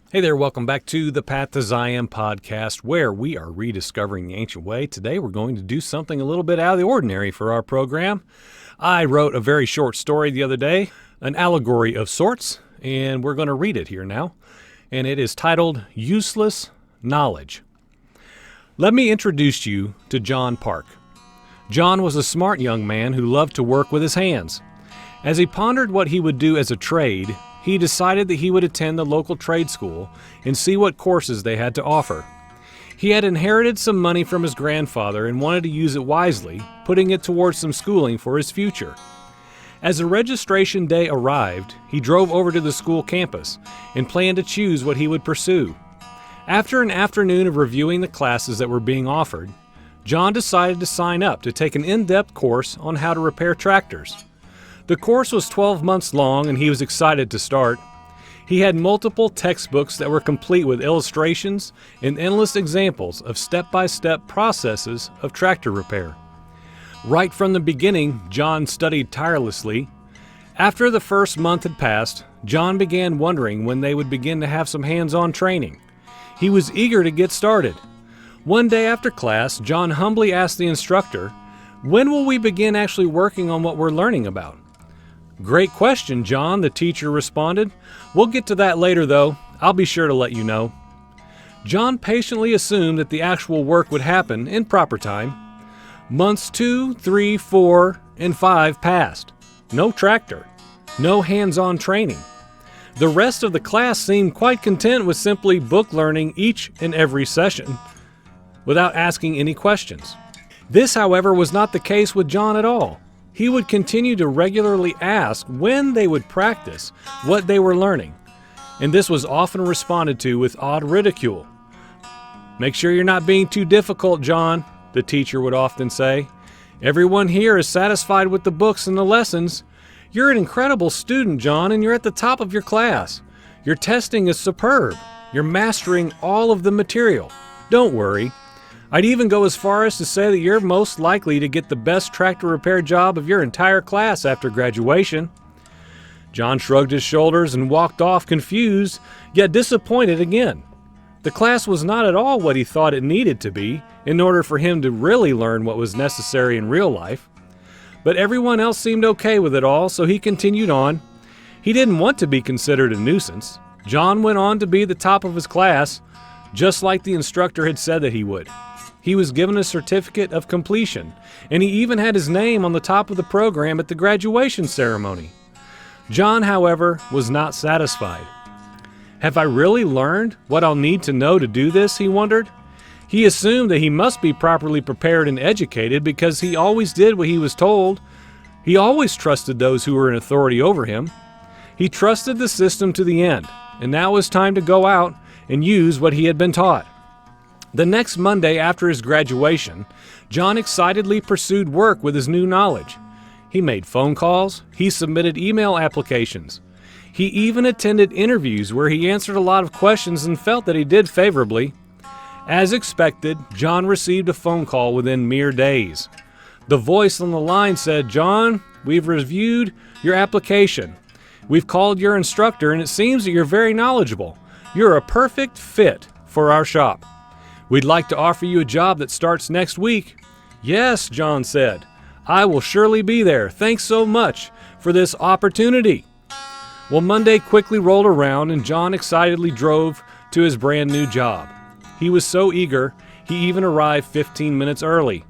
Hey there, welcome back to the Path to Zion podcast, where we are rediscovering the ancient way. Today we're going to do something a little bit out of the ordinary for our program. I wrote a very short story the other day, an allegory of sorts, and we're going to read it here now. And it is titled, Useless Knowledge. Let me introduce you to John Park. John was a smart young man who loved to work with his hands. As he pondered what he would do as a trade, he decided that he would attend the local trade school and see what courses they had to offer. He had inherited some money from his grandfather and wanted to use it wisely, putting it towards some schooling for his future. As the registration day arrived, he drove over to the school campus and planned to choose what he would pursue. After an afternoon of reviewing the classes that were being offered, John decided to sign up to take an in-depth course on how to repair tractors. The course was 12 months long and he was excited to start. He had multiple textbooks that were complete with illustrations and endless examples of step-by-step processes of tractor repair. Right from the beginning, John studied tirelessly. After the first month had passed, John began wondering when they would begin to have some hands-on training. He was eager to get started. One day after class, John humbly asked the instructor, "When will we begin actually working on what we're learning about?" "Great question, John," the teacher responded. "We'll get to that later, though. I'll be sure to let you know." John patiently assumed that the actual work would happen in proper time. Months 2, 3, 4, and 5 passed. No tractor. No hands-on training. The rest of the class seemed quite content with simply book learning each and every session without asking any questions. This, however, was not the case with John at all. He would continue to regularly ask when they would practice what they were learning, and this was often responded to with odd ridicule. "Make sure you're not being too difficult, John," the teacher would often say. "Everyone here is satisfied with the books and the lessons. You're an incredible student, John, and you're at the top of your class. Your testing is superb. You're mastering all of the material. Don't worry. I'd even go as far as to say that you're most likely to get the best tractor repair job of your entire class after graduation." John shrugged his shoulders and walked off confused, yet disappointed again. The class was not at all what he thought it needed to be in order for him to really learn what was necessary in real life. But everyone else seemed okay with it all, so he continued on. He didn't want to be considered a nuisance. John went on to be the top of his class, just like the instructor had said that he would. He was given a certificate of completion, and he even had his name on the top of the program at the graduation ceremony. John, however, was not satisfied. "Have I really learned what I'll need to know to do this?" he wondered. He assumed that he must be properly prepared and educated because he always did what he was told. He always trusted those who were in authority over him. He trusted the system to the end, and now it was time to go out and use what he had been taught. The next Monday after his graduation, John excitedly pursued work with his new knowledge. He made phone calls, he submitted email applications. He even attended interviews where he answered a lot of questions and felt that he did favorably. As expected, John received a phone call within mere days. The voice on the line said, "John, we've reviewed your application. We've called your instructor and it seems that you're very knowledgeable. You're a perfect fit for our shop. We'd like to offer you a job that starts next week." "Yes," John said. "I will surely be there. Thanks so much for this opportunity." Well, Monday quickly rolled around and John excitedly drove to his brand new job. He was so eager, he even arrived 15 minutes early.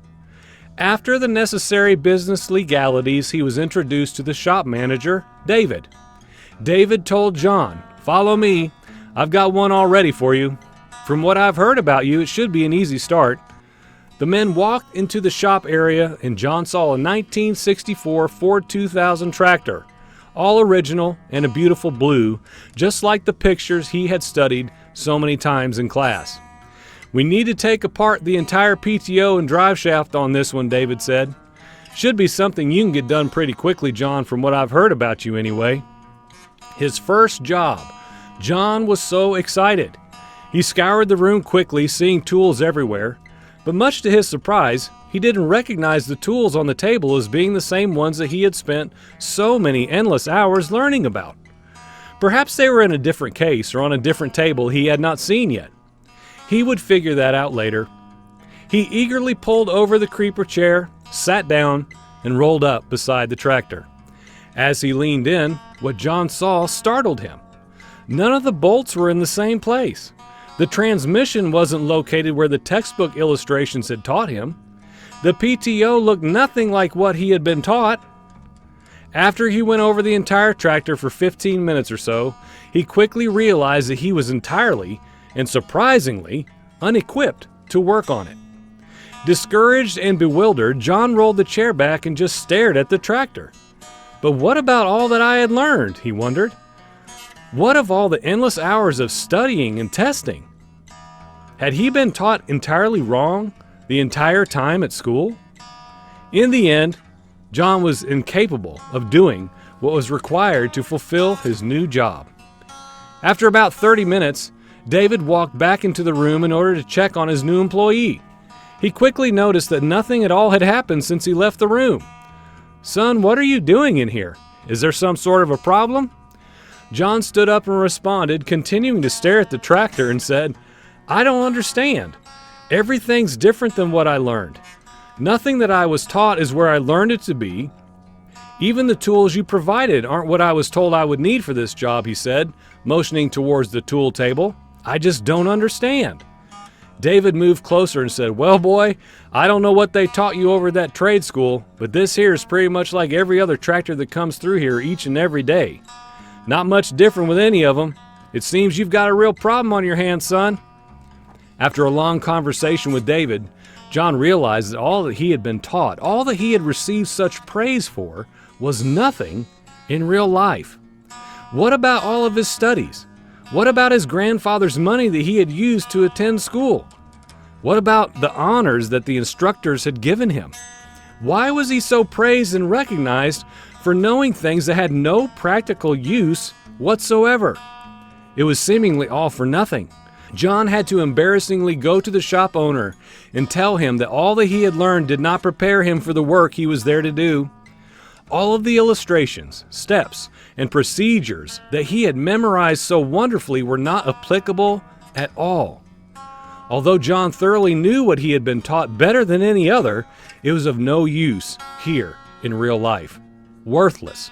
After the necessary business legalities, he was introduced to the shop manager, David. David told John, "Follow me. I've got one all ready for you. From what I've heard about you, it should be an easy start." The men walked into the shop area and John saw a 1964 Ford 2000 tractor, all original and a beautiful blue, just like the pictures he had studied so many times in class. "We need to take apart the entire PTO and drive shaft on this one," David said. "Should be something you can get done pretty quickly, John, from what I've heard about you anyway." His first job. John was so excited. He scoured the room quickly, seeing tools everywhere, but much to his surprise, he didn't recognize the tools on the table as being the same ones that he had spent so many endless hours learning about. Perhaps they were in a different case or on a different table he had not seen yet. He would figure that out later. He eagerly pulled over the creeper chair, sat down, and rolled up beside the tractor. As he leaned in, what John saw startled him. None of the bolts were in the same place. The transmission wasn't located where the textbook illustrations had taught him. The PTO looked nothing like what he had been taught. After he went over the entire tractor for 15 minutes or so, he quickly realized that he was entirely, and surprisingly, unequipped to work on it. Discouraged and bewildered, John rolled the chair back and just stared at the tractor. But what about all that I had learned, he wondered? What of all the endless hours of studying and testing? Had he been taught entirely wrong the entire time at school? In the end, John was incapable of doing what was required to fulfill his new job. After about 30 minutes, David walked back into the room in order to check on his new employee. He quickly noticed that nothing at all had happened since he left the room. "Son, what are you doing in here? Is there some sort of a problem?" John stood up and responded, continuing to stare at the tractor, and said, "I don't understand. Everything's different than what I learned. Nothing that I was taught is where I learned it to be. Even the tools you provided aren't what I was told I would need for this job," he said, motioning towards the tool table. "I just don't understand." David moved closer and said, "Well, boy, I don't know what they taught you over at that trade school, but this here is pretty much like every other tractor that comes through here each and every day. Not much different with any of them. It seems you've got a real problem on your hands, son." After a long conversation with David, John realized that all that he had been taught, all that he had received such praise for, was nothing in real life. What about all of his studies? What about his grandfather's money that he had used to attend school? What about the honors that the instructors had given him? Why was he so praised and recognized for knowing things that had no practical use whatsoever? It was seemingly all for nothing. John had to embarrassingly go to the shop owner and tell him that all that he had learned did not prepare him for the work he was there to do. All of the illustrations, steps, and procedures that he had memorized so wonderfully were not applicable at all. Although John thoroughly knew what he had been taught better than any other, it was of no use here in real life. Worthless.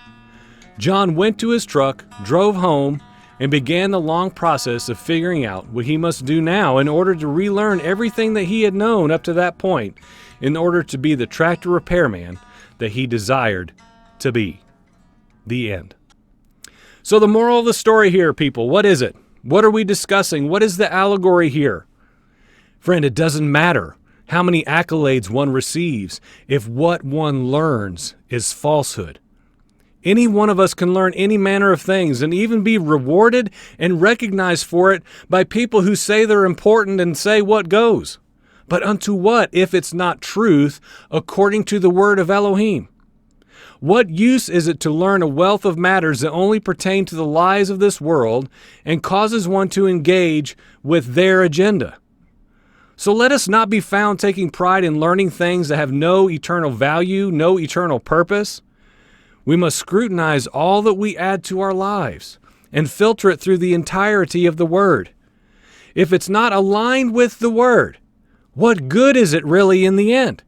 John went to his truck, drove home, and began the long process of figuring out what he must do now in order to relearn everything that he had known up to that point in order to be the tractor repairman that he desired to be. The end. So the moral of the story here, people, what is it? What are we discussing? What is the allegory here? Friend, it doesn't matter how many accolades one receives if what one learns is falsehood. Any one of us can learn any manner of things and even be rewarded and recognized for it by people who say they're important and say what goes. But unto what if it's not truth according to the word of Elohim? What use is it to learn a wealth of matters that only pertain to the lies of this world and causes one to engage with their agenda? So let us not be found taking pride in learning things that have no eternal value, no eternal purpose. We must scrutinize all that we add to our lives and filter it through the entirety of the Word. If it's not aligned with the Word, what good is it really in the end?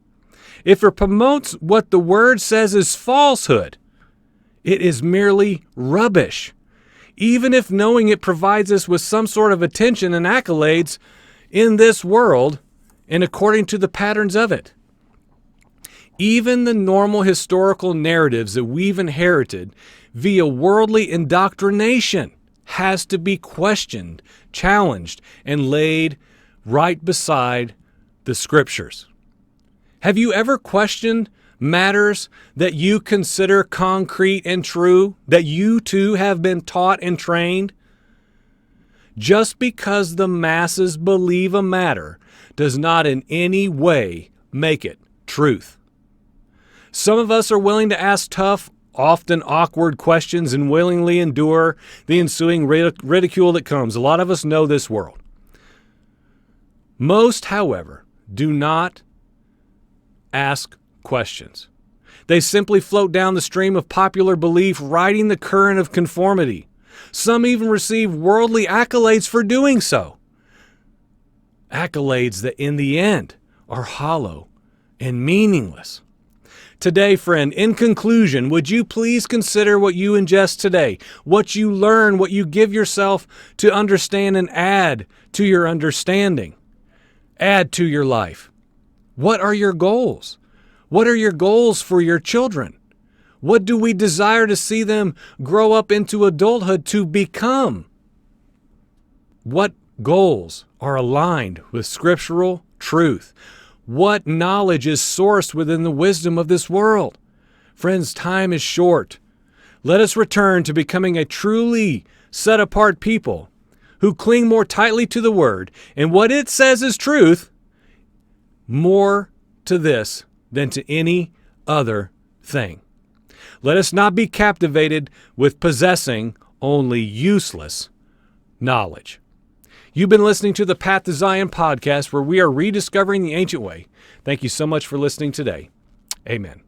If it promotes what the Word says is falsehood, it is merely rubbish. Even if knowing it provides us with some sort of attention and accolades in this world and according to the patterns of it. Even the normal historical narratives that we've inherited via worldly indoctrination has to be questioned, challenged, and laid right beside the Scriptures. Have you ever questioned matters that you consider concrete and true, that you too have been taught and trained? Just because the masses believe a matter does not in any way make it truth. Some of us are willing to ask tough, often awkward questions and willingly endure the ensuing ridicule that comes. A lot of us know this world. Most, however, do not ask questions. They simply float down the stream of popular belief, riding the current of conformity. Some even receive worldly accolades for doing so. Accolades that in the end are hollow and meaningless. Today, friend, in conclusion, would you please consider what you ingest today, what you learn, what you give yourself to understand and add to your understanding, add to your life. What are your goals? What are your goals for your children? What do we desire to see them grow up into adulthood to become? What goals are aligned with scriptural truth? What knowledge is sourced within the wisdom of this world? Friends, time is short. Let us return to becoming a truly set-apart people who cling more tightly to the Word and what it says is truth, more to this than to any other thing. Let us not be captivated with possessing only useless knowledge. You've been listening to the Path to Zion podcast, where we are rediscovering the ancient way. Thank you so much for listening today. Amen.